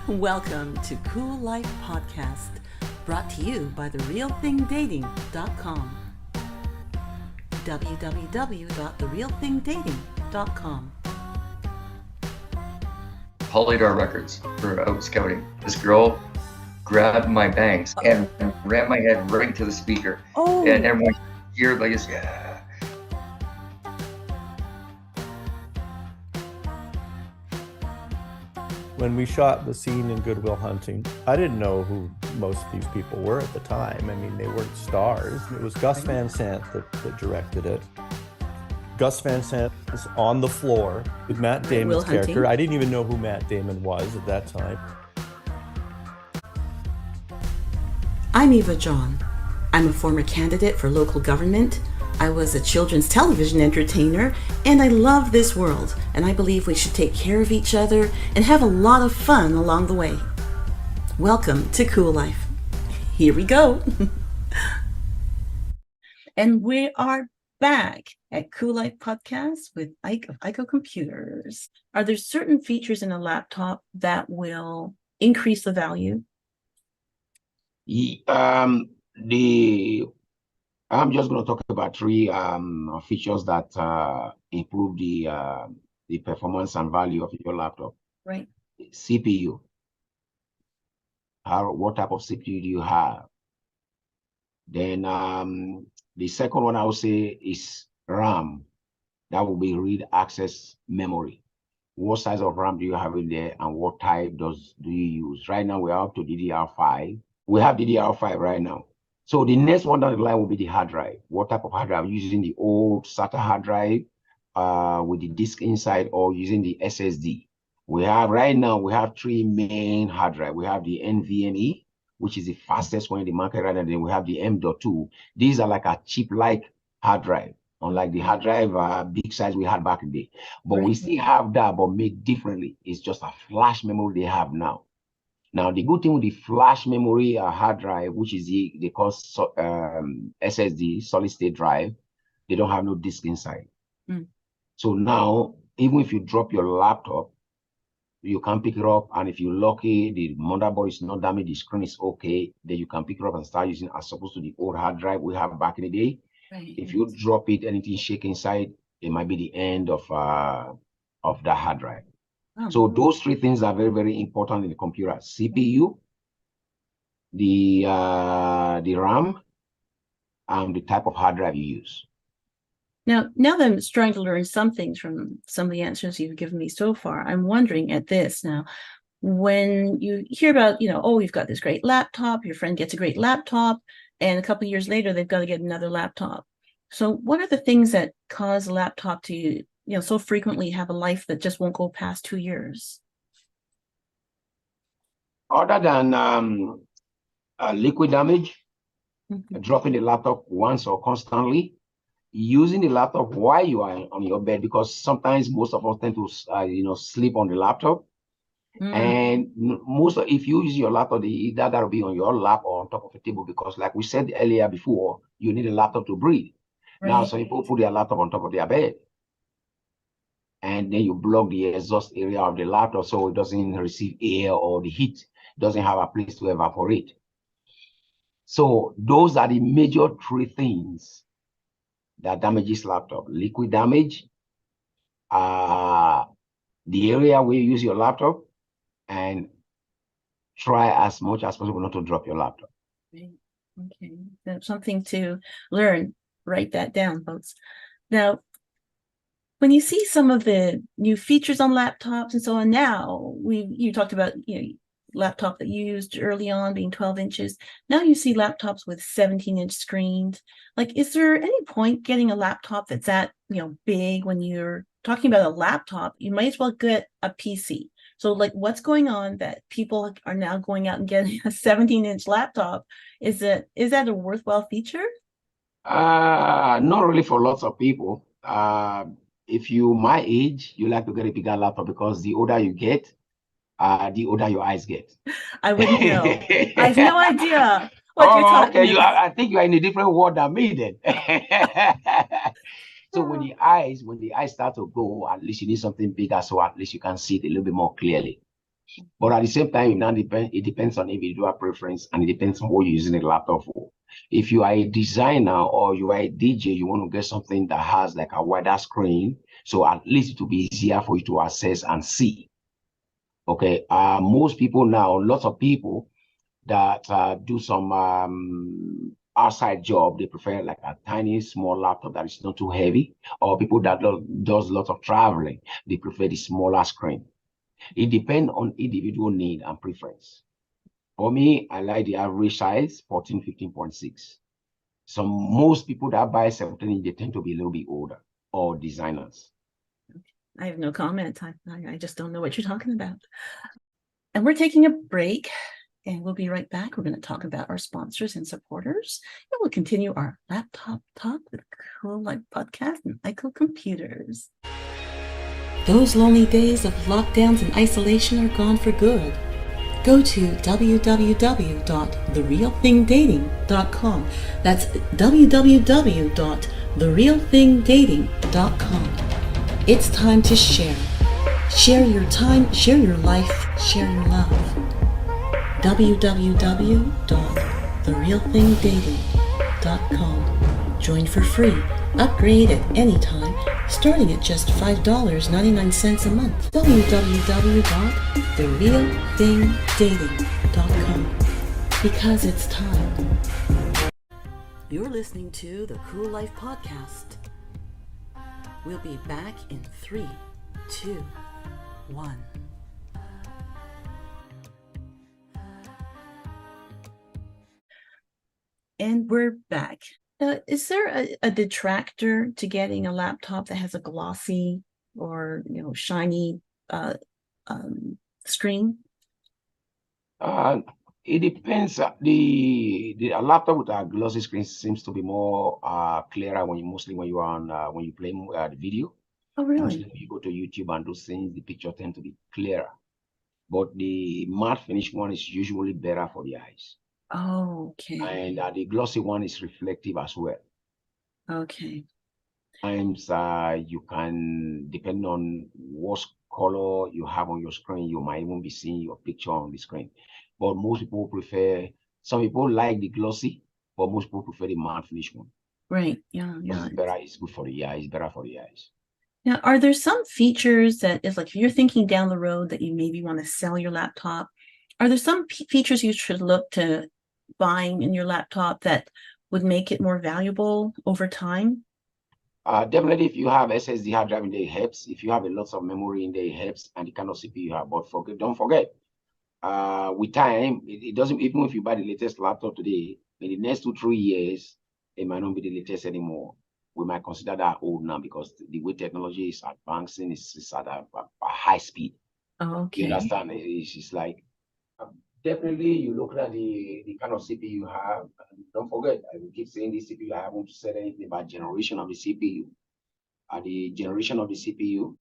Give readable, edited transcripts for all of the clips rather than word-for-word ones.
Welcome to CooLife Podcast, brought to you by therealthingdating.com. www.therealthingdating.com. Polydor Records for out scouting. This girl grabbed my bangs and ran my head right into the speaker. Oh. And everyone heard like this. Yeah. When we shot the scene in Good Will Hunting, I didn't know who most of these people were at the time. I mean, they weren't stars. It was Gus Van Sant that directed it. Gus Van Sant was on the floor with Matt Damon's character. I didn't even know who Matt Damon was at that time. I'm Eva John. I'm a former candidate for local government. I was a children's television entertainer, and I love this world, and I believe we should take care of each other and have a lot of fun along the way. Welcome to CooLife. Here we go. And we are back at CooLife Podcast with IKE of IKO Computers. Are there certain features in a laptop that will increase the value? I'm just going to talk about three features that improve the performance and value of your laptop. Right. CPU. What type of CPU do you have? Then the second one I would say is RAM. That will be read access memory. What size of RAM do you have in there, and what type do you use? Right now we're up to DDR5. We have DDR5 right now. So the next one down the line will be the hard drive. What type of hard drive? Using the old SATA hard drive with the disk inside, or using the SSD. Right now we have three main hard drive. We have the NVMe, which is the fastest one in the market right now. Then we have the M.2. These are like a chip-like hard drive, unlike the hard drive big size we had back in the day. But we still have that, but made differently. It's just a flash memory they have now. Now, the good thing with the flash memory hard drive, which is they call SSD, solid state drive, they don't have no disk inside. So now, even if you drop your laptop, you can pick it up, and if you're lucky, the motherboard is not damaged, the screen is okay, then you can pick it up and start using it as opposed to the old hard drive we have back in the day. Right. If you drop it, anything shake inside, it might be the end of that hard drive. So those three things are very, very important in the computer: CPU, the RAM, and the type of hard drive you use. Now that I'm starting to learn some things from some of the answers you've given me so far, I'm wondering at this now, when you hear about, you've got this great laptop, your friend gets a great laptop, and a couple of years later, they've got to get another laptop. So what are the things that cause a laptop to so frequently have a life that just won't go past 2 years? Other than liquid damage, dropping the laptop once or constantly, using the laptop while you are on your bed, because sometimes most of us tend to sleep on the laptop. And if you use your laptop, either got to be on your lap or on top of a table, because like we said earlier before, you need a laptop to breathe. Right. Now, some people put their laptop on top of their bed, and then you block the exhaust area of the laptop so it doesn't receive air, or the heat doesn't have a place to evaporate. So those are the major three things that damages laptop: liquid damage, the area where you use your laptop, and try as much as possible not to drop your laptop. Okay, that's something to learn. Write that down, folks. Now, when you see some of the new features on laptops and so on, now you talked about laptop that you used early on being 12 inches. Now you see laptops with 17-inch screens. Like, is there any point getting a laptop that's that big? When you're talking about a laptop, you might as well get a PC. So like, what's going on that people are now going out and getting a 17-inch laptop? Is that a worthwhile feature? Not really for lots of people. If you my age, you like to get a bigger laptop, because the older you get, the older your eyes get. I wouldn't know. I have no idea what you're talking about. I think you are in a different world than me then. So when the eyes start to go, at least you need something bigger, so at least you can see it a little bit more clearly. But at the same time, it depends on individual preference, and it depends on what you're using the laptop for. If you are a designer or you are a DJ, you want to get something that has like a wider screen, so at least it will be easier for you to access and see. Okay, most people now, lots of people that do some outside job, they prefer like a tiny, small laptop that is not too heavy, or people that does lots of traveling, they prefer the smaller screen. It depends on individual need and preference. For me, I like the average size, 14, 15.6. So most people that buy 17, they tend to be a little bit older or designers. I have no comment. I just don't know what you're talking about. And we're taking a break, and we'll be right back. We're going to talk about our sponsors and supporters, and we'll continue our laptop talk with CooLife Podcast and IKO computers. Those lonely days of lockdowns and isolation are gone for good. Go to www.therealthingdating.com. That's www.therealthingdating.com. It's time to share. Share your time, share your life, share your love. www.therealthingdating.com. Join for free. Upgrade at any time, starting at just $5.99 a month. www.therealthingdating.com. Because it's time. You're listening to the CooLife Podcast. We'll be back in 3, 2, 1. And we're back. Is there a detractor to getting a laptop that has a glossy or shiny screen? It depends. The laptop with a glossy screen seems to be more clearer mostly when you are on when you play the video. Oh, really? Mostly when you go to YouTube and those things, the picture tend to be clearer. But the matte finish one is usually better for the eyes. Oh, okay. And the glossy one is reflective as well. Okay. Sometimes you can, depend on what color you have on your screen, you might even be seeing your picture on the screen. But most people some people like the glossy, but most people prefer the matte finish one. Right. Yeah. It's better. It's good for the eyes. It's better for the eyes. Now, are there some features that is like if you're thinking down the road that you maybe want to sell your laptop? Are there some features you should look to buying in your laptop that would make it more valuable over time? Definitely, if you have SSD hard drive in there, it helps. If you have a lot of memory in there, it helps. And the kind of CPU you have. But don't forget, with time, it doesn't, even if you buy the latest laptop today, in the next 2-3 years, it might not be the latest anymore. We might consider that old now because the way technology is advancing is at a high speed. Oh, okay. You understand? It's like, definitely you look at the kind of CPU you have. And don't forget, I will keep saying this CPU. I haven't said anything about generation of the CPU. The generation of the CPU,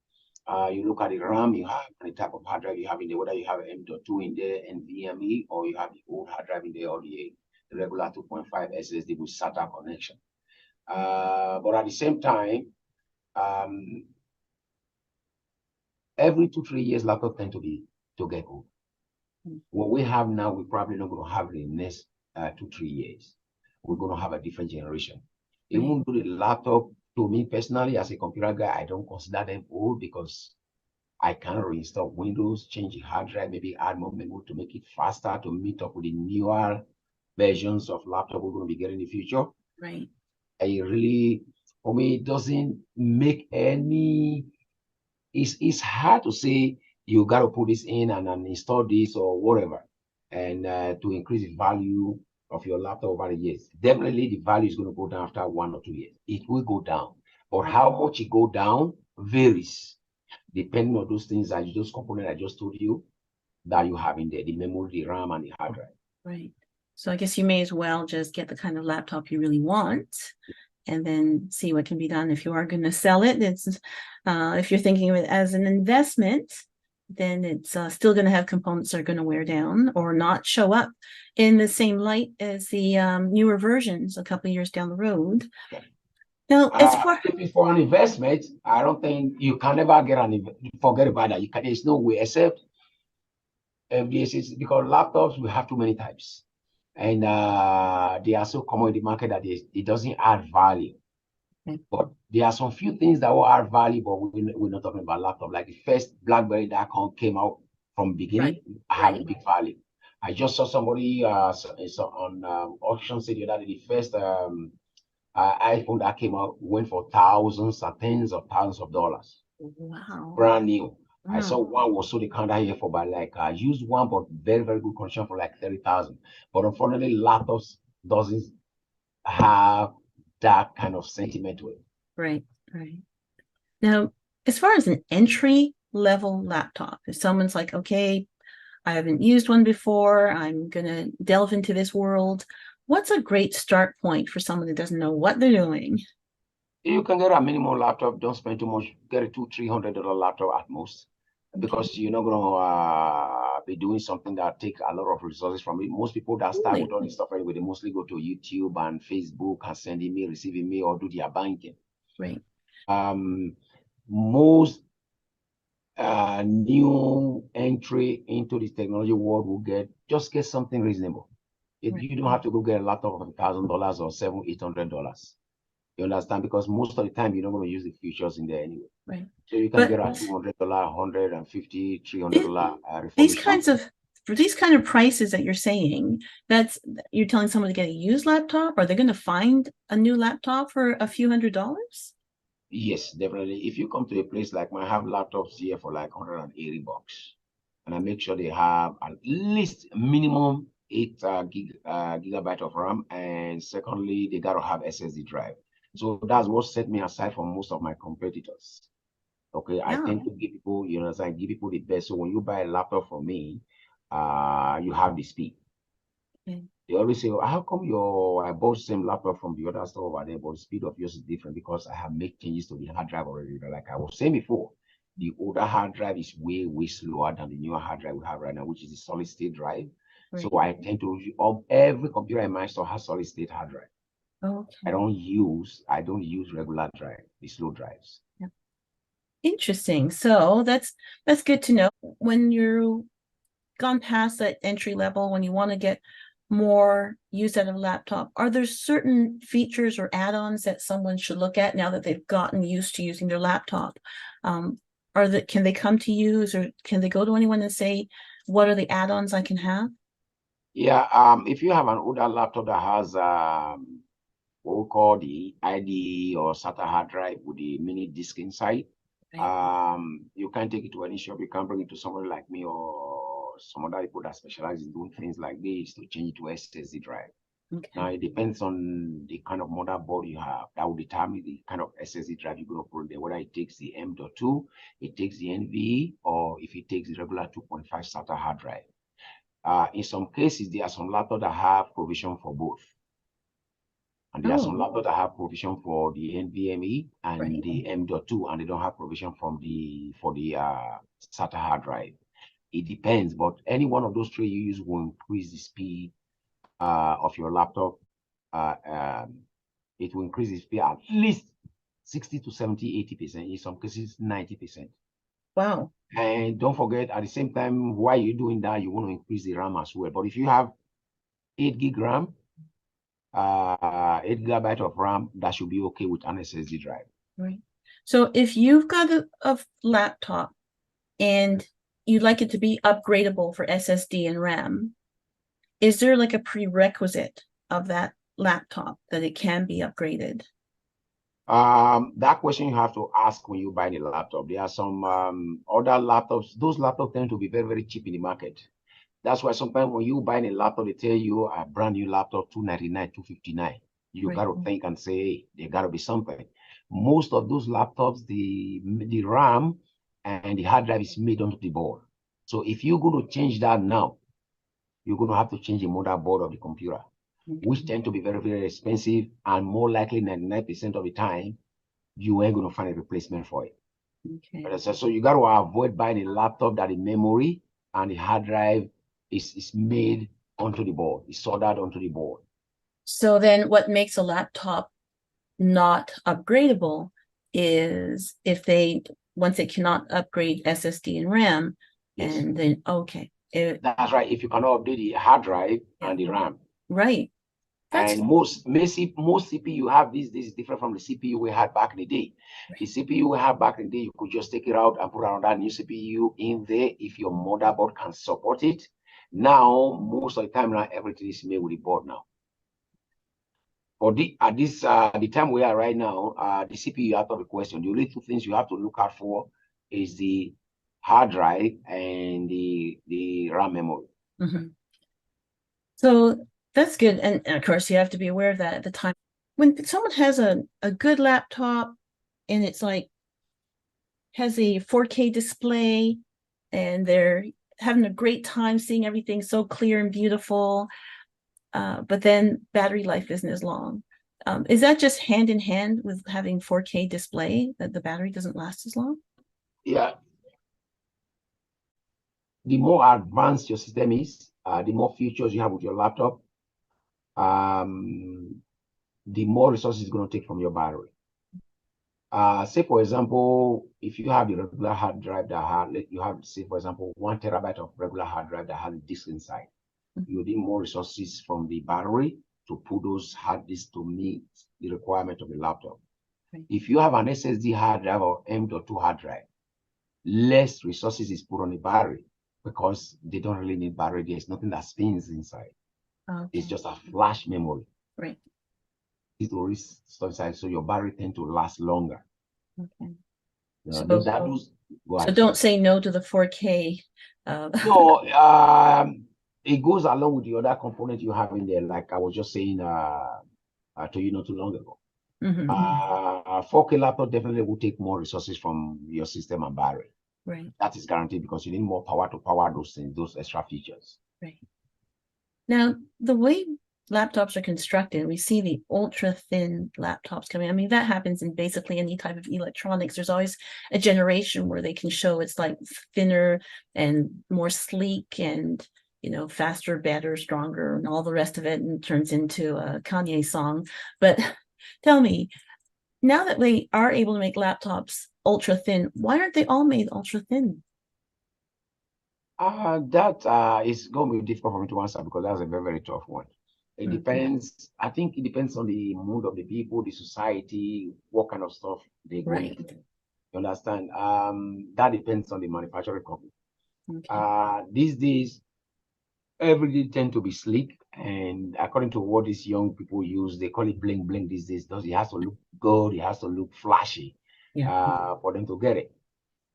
you look at the RAM you have and the type of hard drive you have in there, whether you have M.2 in there and NVMe, or you have the old hard drive in there, or the regular 2.5 SSD with SATA connection. But at the same time, every 2-3 years, laptop tend to get old. What we have now, we're probably not going to have in the next 2-3 years. We're going to have a different generation. Even though the laptop, to me personally, as a computer guy, I don't consider them old because I can reinstall Windows, change the hard drive, maybe add more memory to make it faster to meet up with the newer versions of laptop we're going to be getting in the future. Right. For me, it doesn't make any, it's hard to say you got to put this in and install this or whatever, and to increase the value of your laptop over the years. Definitely the value is going to go down after 1 or 2 years. It will go down, but how much it go down varies depending on those things, those components I just told you that you have in there, the memory, the RAM, and the hard drive. Right. So I guess you may as well just get the kind of laptop you really want and then see what can be done. If you are going to sell it, it's if you're thinking of it as an investment, then it's still going to have components that are going to wear down or not show up in the same light as the newer versions a couple of years down the road. Now, as far for an investment, I don't think you can ever forget about that. There's no way, except This is because laptops we have too many types, and they are so common in the market that it doesn't add value. Okay. But there are some few things that will add value, but we're not talking about laptop. Like the first BlackBerry that came out from beginning, had a big value. I just saw somebody on auction say the other day, the first iPhone that came out went for thousands and tens of thousands of dollars. Wow. Brand new. I Wow. saw one was sold the counter here for by like used one, but very, very good condition for like 30,000. But unfortunately, laptops doesn't have that kind of sentiment to it. Right. Now, as far as an entry level laptop, if someone's like, okay, I haven't used one before, I'm gonna delve into this world, what's a great start point for someone that doesn't know what they're doing? You can get a minimum laptop. Don't spend too much. Get a $200-300 laptop at most, because you're not gonna be doing something that take a lot of resources from it. Most people that start with all this stuff anyway, they mostly go to YouTube and Facebook and send email, receive email, or do their banking. Right. Most new entry into this technology world will just get something reasonable. You don't have to go get a laptop of $1,000 or $700-800. You understand? Because most of the time you're not going to use the features in there anyway. Right. So you can get a $200, $150, $300 for these kind of prices that you're saying, you're telling someone to get a used laptop. Are they going to find a new laptop for a few $100s? Yes, definitely. If you come to a place like mine, I have laptops here for like $180, and I make sure they have at least minimum 8 gigabyte of RAM, and secondly, they got to have SSD drive. So that's what set me aside from most of my competitors. Okay, I tend to give people, give people the best. So when you buy a laptop from me, you have the speed. Okay. They always say, how come I bought the same laptop from the other store over there, but the speed of yours is different? Because I have made changes to the hard drive already. Like I was saying before, the older hard drive is way, way slower than the newer hard drive we have right now, which is the solid state drive. Right. So I tend to use every computer in my store has solid state hard drive. Okay. I don't use regular drive, the slow drives. Yeah. Interesting. So that's good to know. When you're gone past that entry level, when you want to get more use out of a laptop, are there certain features or add-ons that someone should look at now that they've gotten used to using their laptop? Can they come to you, or can they go to anyone and say, what are the add-ons I can have? Yeah, if you have an older laptop that has what we call the IDE or SATA hard drive with the mini disk inside, you can take it to any shop. You can bring it to somebody like me or some other people that specialize in doing things like this to change it to SSD drive. Okay. Now it depends on the kind of motherboard you have. That will determine the kind of SSD drive you're going to put in there, whether it takes the M.2, it takes the NVE, or if it takes the regular 2.5 SATA hard drive. In some cases, there are some laptops that have provision for both. And there are some laptops that have provision for the NVMe and the M.2, and they don't have provision for the SATA hard drive. It depends, but any one of those three you use will increase the speed of your laptop. It will increase the speed at least 60 to 70, 80%, in some cases 90%. Wow. And don't forget, at the same time, while you're doing that, you want to increase the RAM as well. But if you have 8 gig RAM, 8 gigabyte of RAM, that should be okay with an SSD drive. Right. So if you've got a laptop and you'd like it to be upgradable for SSD and RAM, is there like a prerequisite of that laptop that it can be upgraded? That question you have to ask when you buy the laptop. There are some other laptops. Those laptops tend to be very, very cheap in the market. That's why sometimes when you buy a laptop, they tell you a brand new laptop, $299, $259. You got to think and say, hey, there got to be something. Most of those laptops, the RAM and the hard drive is made onto the board. So if you're going to change that now, you're going to have to change the motherboard of the computer, which tend to be very, very expensive, and more likely 99% of the time, you ain't going to find a replacement for it. Okay. So you got to avoid buying a laptop that the memory and the hard drive is made onto the board, is soldered onto the board. So then what makes a laptop not upgradable is if once they cannot upgrade SSD and RAM, and then, okay. That's right. If you cannot update the hard drive Yeah. and the RAM. Right. That's And most CPU have this is different from the CPU we had back in the day. Right. The CPU we had back in the day, you could just take it out and put another new CPU in there if your motherboard can support it. Now, most of the time now, everything is made with the board now. For the time we are right now, the CPU out of the question. The only two things you have to look out for is the hard drive and the RAM memory. Mhm. So that's good. And of course, you have to be aware of that at the time. When someone has a good laptop and it's like has a 4K display and they're having a great time seeing everything so clear and beautiful, but then battery life isn't as long. Is that just hand in hand with having 4K display that the battery doesn't last as long? Yeah. The more advanced your system is, the more features you have with your laptop, the more resources it's going to take from your battery. Say, for example, if you have the regular hard drive you have, say, for example, 1 terabyte of regular hard drive that has a disk inside, you need more resources from the battery to put those hard disks to meet the requirement of the laptop. Right. If you have an SSD hard drive or M.2 hard drive, less resources is put on the battery because they don't really need battery. There's nothing that spins inside. Okay. It's just a flash memory. Right. It's already stuff inside, so your battery tend to last longer. Okay. So So don't say no to the 4K. No, it goes along with the other component you have in there, like I was just saying to you not too long ago. 4K laptop definitely will take more resources from your system and battery. Right. That is guaranteed because you need more power to power those things, those extra features. Right. Now, the way laptops are constructed, we see the ultra thin laptops coming. I mean, that happens in basically any type of electronics. There's always a generation where they can show it's like thinner and more sleek and, you know, faster, better, stronger, and all the rest of it, and turns into a Kanye song. But tell me, now that we are able to make laptops ultra thin, why aren't they all made ultra thin? That is going to be difficult for me to answer because that's a very, very tough one. It depends. I think it depends on the mood of the people, the society, what kind of stuff they go Right. into. You understand? That depends on the manufacturing company. Okay. These days, everything tend to be sleek, and according to what these young people use, they call it bling bling these days. It has to look good, it has to look flashy, for them to get it.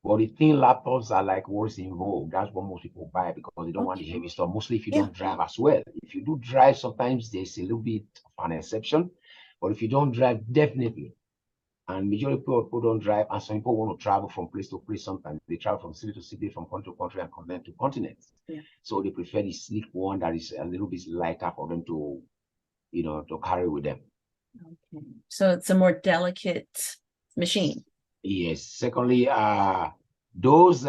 But the thin laptops are like what's in vogue. That's what most people buy because they don't want the heavy stuff. Mostly if you don't drive as well. If you do drive, sometimes there's a little bit of an exception. But if you don't drive, definitely. And majority of people don't drive, and some people want to travel from place to place. Sometimes they travel from city to city, from country to country, and continent to continent. So they prefer the sleek one that is a little bit lighter for them to, you know, to carry with them. Okay. So it's a more delicate machine. Yes. Secondly, those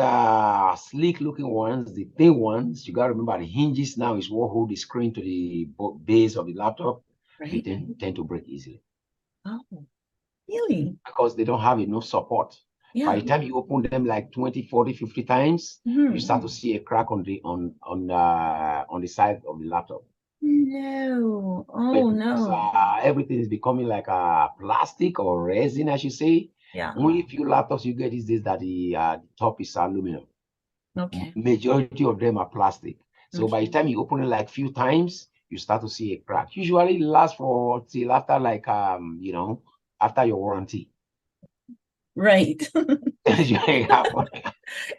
sleek looking ones, the thin ones, you got to remember the hinges now is what hold the screen to the base of the laptop. Right. They tend to break easily. Oh, really? Because they don't have enough support. By the time you open them like 20, 40, 50 times, you start to see a crack on the side of the laptop. No. Oh, no. Everything is becoming like a plastic or resin, I should say. Yeah. Only a few laptops you get these days that the top is aluminum. Okay. Majority of them are plastic. So by the time you open it like few times, you start to see a crack. Usually it lasts for till after like you know, after your warranty. Right.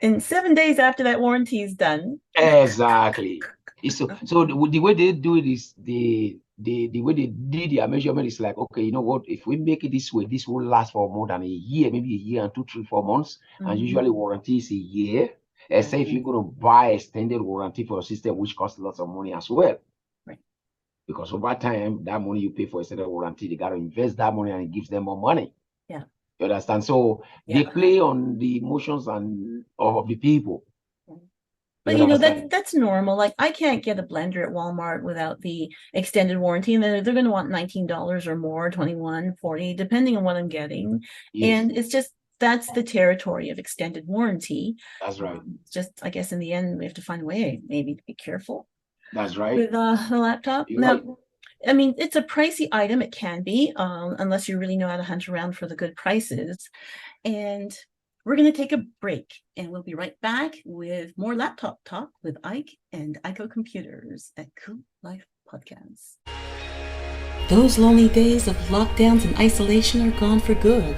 And 7 days after that warranty is done. Exactly. So the way they do it is the way they did their measurement is like, okay, you know what, if we make it this way, this will last for more than a year, maybe a year and 2, 3, 4 months. And usually warranty is a year. Except if you're going to buy extended warranty for a system, which costs lots of money as well. Right. Because over time, that money you pay for extended warranty, they got to invest that money and it gives them more money. Yeah. You understand? So they play on the emotions and of the people. But you know, that's normal. Like I can't get a blender at Walmart without the extended warranty, and they're going to want $19 or more, 21, 40, depending on what I'm getting. And it's just that's the territory of extended warranty. That's right. Just, I guess, in the end, we have to find a way maybe to be careful That's right. with the laptop. You're Now, right. I mean, it's a pricey item. It can be, unless you really know how to hunt around for the good prices. And we're going to take a break, and we'll be right back with more laptop talk with Ike and IKO Computers at CooLife Podcast. Those lonely days of lockdowns and isolation are gone for good.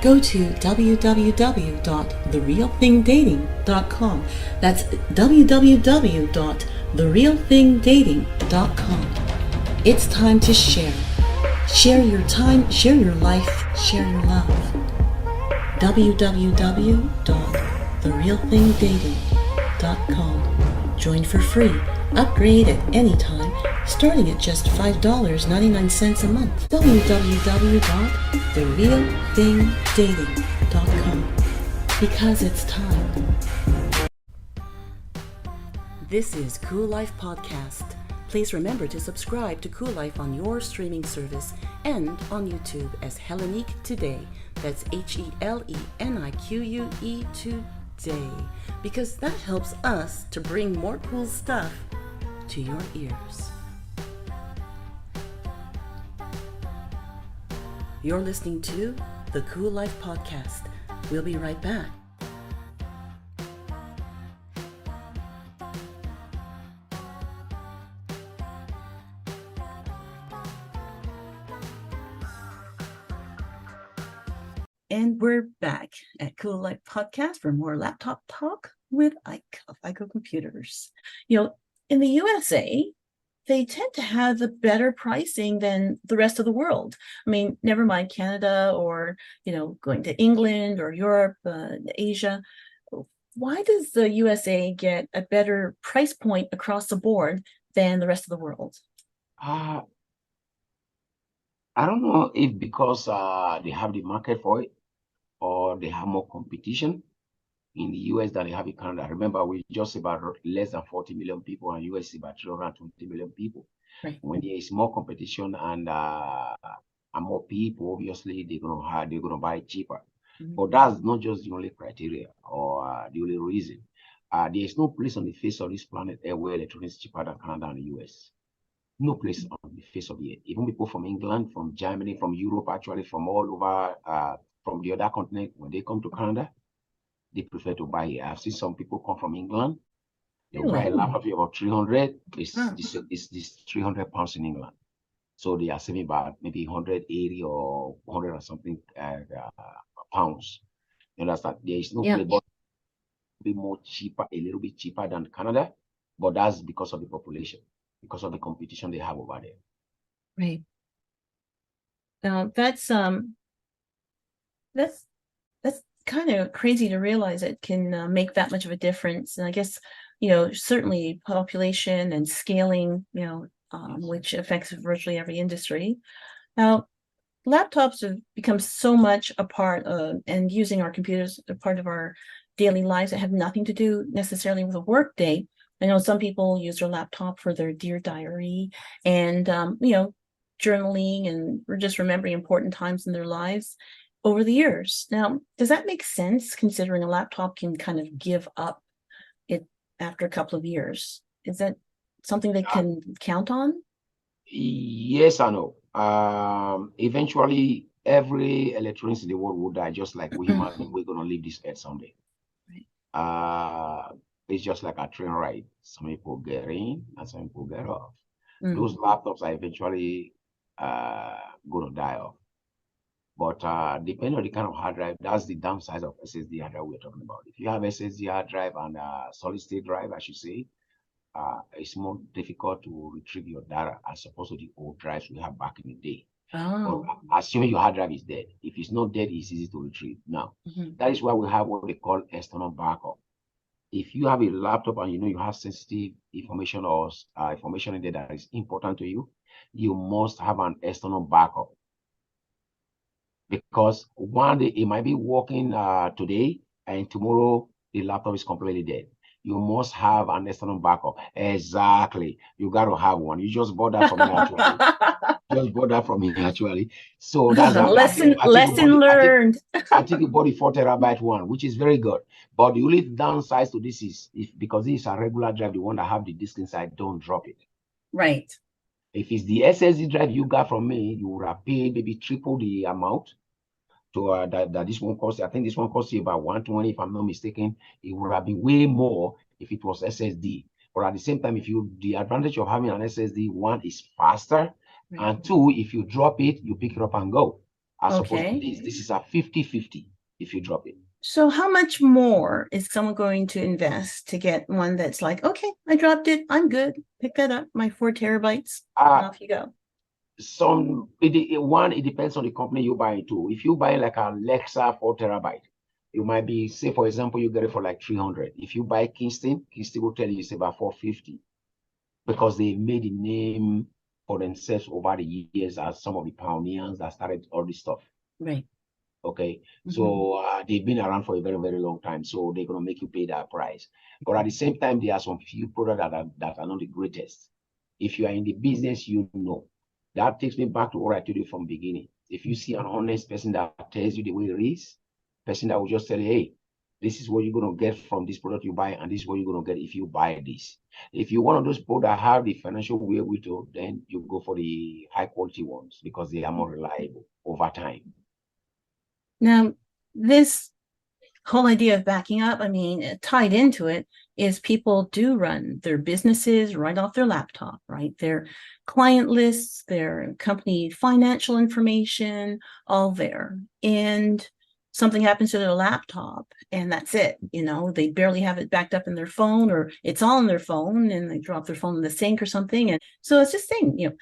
Go to www.therealthingdating.com. That's www.therealthingdating.com. It's time to share. Share your time, share your life, share your love. www.therealthingdating.com. Join for free. Upgrade at any time, starting at just $5.99 a month. www.therealthingdating.com. Because it's time. This is CooLife Podcast. Please remember to subscribe to CooLife on your streaming service and on YouTube as Hellenique Today. That's HELENIQUE Today. Because that helps us to bring more cool stuff to your ears. You're listening to the CooLife Podcast. We'll be right back. And we're back at CooLife Podcast for more laptop talk with IKO Computers. In the USA, they tend to have the better pricing than the rest of the world. I mean, never mind Canada or, going to England or Europe, Asia. Why does the USA get a better price point across the board than the rest of the world? I don't know if because they have the market for it or they have more competition in the US than they have in Canada. Remember, we're just about less than 40 million people, and US is about 320 million people. Right. When there is more competition and more people, obviously they're gonna buy it cheaper. Mm-hmm. But that's not just the only criteria or the only reason. There is no place on the face of this planet where electronics is cheaper than Canada and the US. No place on the face of the earth. Even people from England, from Germany, from Europe, actually from all over, from the other continent, when they come to Canada, they prefer to buy here. I've seen some people come from England. They buy a laptop for about 300. This 300 pounds in England. So they are saving about maybe 180 or 100 or something pounds. You understand? There is no place, but be more cheaper, a little bit cheaper than Canada, but that's because of the population, because of the competition they have over there. Right. Now that's kind of crazy to realize it can make that much of a difference. And I guess, certainly population and scaling, which affects virtually every industry. Now, laptops have become so much a part of, and using our computers a part of our daily lives that have nothing to do necessarily with a work day. I know some people use their laptop for their Dear Diary and, journaling and or just remembering important times in their lives over the years. Now, does that make sense considering a laptop can kind of give up it after a couple of years? Is that something they can count on? Yes and no. Eventually, every electronics in the world will die, just like we human beings. We're going to leave this earth someday. Right. It's just like a train ride. Some people get in and some people get off. Those laptops are eventually going to die off. But depending on the kind of hard drive, that's the downside of SSD hard drive we're talking about. If you have SSD hard drive and solid state drive, I should say, it's more difficult to retrieve your data as opposed to the old drives we have back in the day. But assuming your hard drive is dead, if it's not dead, it's easy to retrieve. Now, that is why we have what they call external backup. If you have a laptop and you have sensitive information or information in there that is important to you, you must have an external backup. Because one day it might be working today and tomorrow the laptop is completely dead. You must have an external backup. Exactly. You got to have one. You just bought that from me actually. just bought that from him actually. So that's Lesson learned. I think you bought the 4 TB one, which is very good. But the only downside to this is because this is a regular drive, the one that have the disk inside, don't drop it. Right. If it's the SSD drive you got from me, you would have paid maybe triple the amount to that this one cost. I think this one cost you about 120, if I'm not mistaken. It would have been way more if it was SSD. But at the same time, the advantage of having an SSD, one is faster, Right. and two, if you drop it, you pick it up and go. As opposed to Okay. this is a 50-50 if you drop it. So how much more is someone going to invest to get one that's like, okay, I dropped it, I'm good, pick that up, my 4 terabytes, and off you go? It depends on the company you buy into. If you buy like a Lexa 4 TB, you might be, say for example, you get it for like 300. If you buy Kingston will tell you it's about 450 because they made a name for themselves over the years as some of the pioneers that started all this stuff. Right. Okay, so they've been around for a very, very long time, so they're gonna make you pay that price. But at the same time, there are some few products that are not the greatest. If you are in the business, you know. That takes me back to what I told you from the beginning. If you see an honest person that tells you the way it is, person that will just tell you, hey, this is what you're gonna get from this product you buy, and this is what you're gonna get if you buy this. If you're one of those people that have the financial wherewithal, then you go for the high quality ones because they are more reliable over time. Now, this whole idea of backing up, I mean, tied into it is people do run their businesses right off their laptop, right? Their client lists, their company financial information, all there. And something happens to their laptop and that's it. You know, they barely have it backed up in their phone, or it's all in their phone and they drop their phone in the sink or something. And so it's just saying, you know,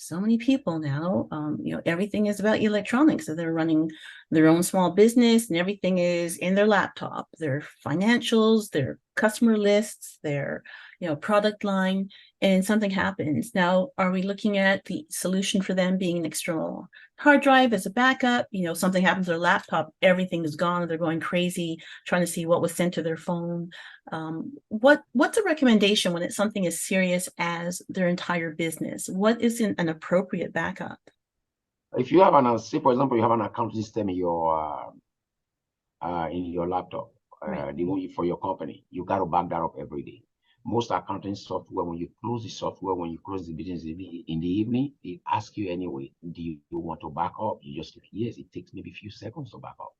so many people now, you know, everything is about electronics. So they're running their own small business and everything is in their laptop, their financials, their customer lists, their, you know, product line, and something happens. Now, are we looking at the solution for them being an external hard drive as a backup? You know, something happens to their laptop, everything is gone, they're going crazy trying to see what was sent to their phone. What's a recommendation when it's something as serious as their entire business? What is an appropriate backup? If you have say for example, you have an accounting system in your laptop, Right. the one for your company, you got to back that up every day. Most accounting software, when you close the software, when you close the business in the evening, it asks you anyway, do you want to back up? You just click yes, it takes maybe a few seconds to back up.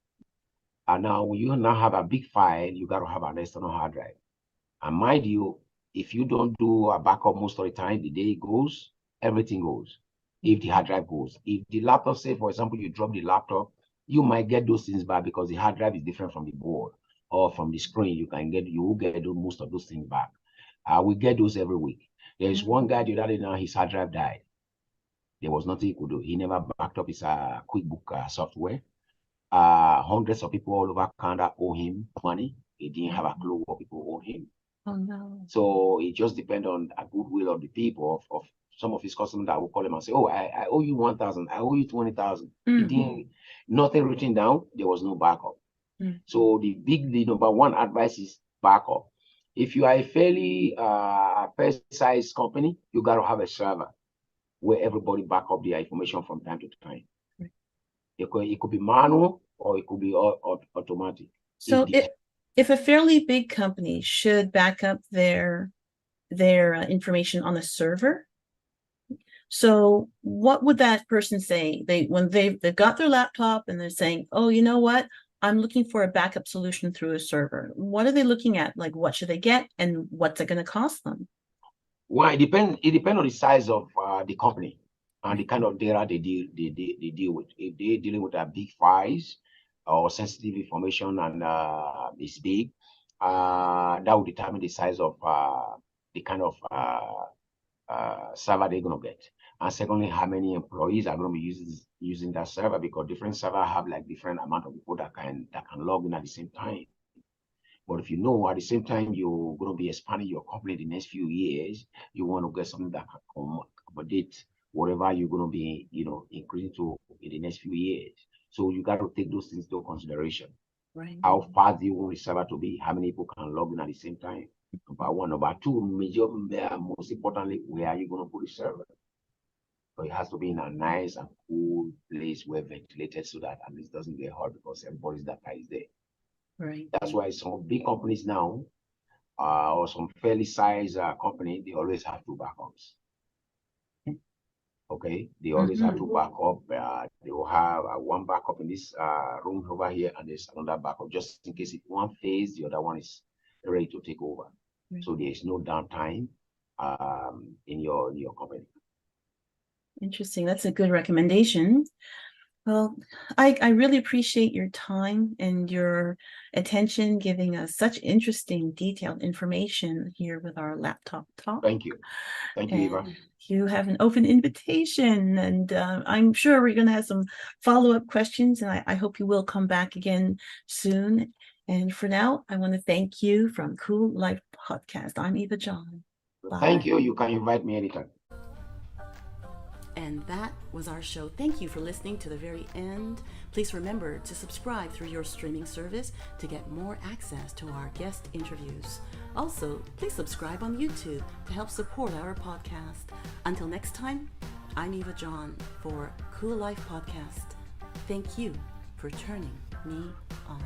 And now when you now have a big file, you got to have an external hard drive. And mind you, if you don't do a backup most of the time, the day it goes, everything goes. If the hard drive goes, if the laptop, say for example, you drop the laptop, you might get those things back because the hard drive is different from the board or from the screen. You will get most of those things back. We get those every week. There's one guy the other day now, his hard drive died. There was nothing he could do. He never backed up his QuickBook software. Hundreds of people all over Canada owe him money. He didn't have a clue what people owe him. Oh no. So it just depends on a goodwill of the people of some of his customers that will call him and say, oh, I owe you 1,000, I owe you 20,000. He didn't, nothing written down, there was no backup. So the number one advice is backup. If you are a fairly fair-sized company, you got to have a server where everybody back up their information from time to time. It could be manual or it could be automatic. So if a fairly big company should back up their information on a server, so what would that person say? When they've got their laptop and they're saying, oh, you know what? I'm looking for a backup solution through a server. What are they looking at? Like, what should they get and what's it going to cost them? Well, it depends on the size of the company and the kind of data they deal with. If they're dealing with big files or sensitive information and it's big, that will determine the size of the kind of server they're going to get. And secondly, how many employees are going to be using that server, because different servers have like different amount of people that can log in at the same time. But if you know at the same time you're going to be expanding your company in the next few years, you want to get something that can accommodate whatever you're going to be, increasing to in the next few years. So you got to take those things into consideration. Right. How fast do you want the server to be? How many people can log in at the same time? Number one. Number two, most importantly, where are you going to put the server? So it has to be in a nice and cool place where ventilated so that at least doesn't get hot because everybody's data is there. Right. That's why some big companies now, or some fairly sized company, they always have two backups. Okay, they always have to back up. They will have one backup in this room over here, and there's another backup just in case if one fails, the other one is ready to take over. Right. So there is no downtime in your company. Interesting. That's a good recommendation. Well, I really appreciate your time and your attention, giving us such interesting, detailed information here with our laptop talk. Thank you. Thank you, Eva. And you have an open invitation, and I'm sure we're going to have some follow-up questions, and I hope you will come back again soon. And for now, I want to thank you from CooLife Podcast. I'm Eva John. Bye. Thank you. You can invite me anytime. And that was our show. Thank you for listening to the very end. Please remember to subscribe through your streaming service to get more access to our guest interviews. Also, please subscribe on YouTube to help support our podcast. Until next time, I'm Eva John for CooLife Podcast. Thank you for turning me on.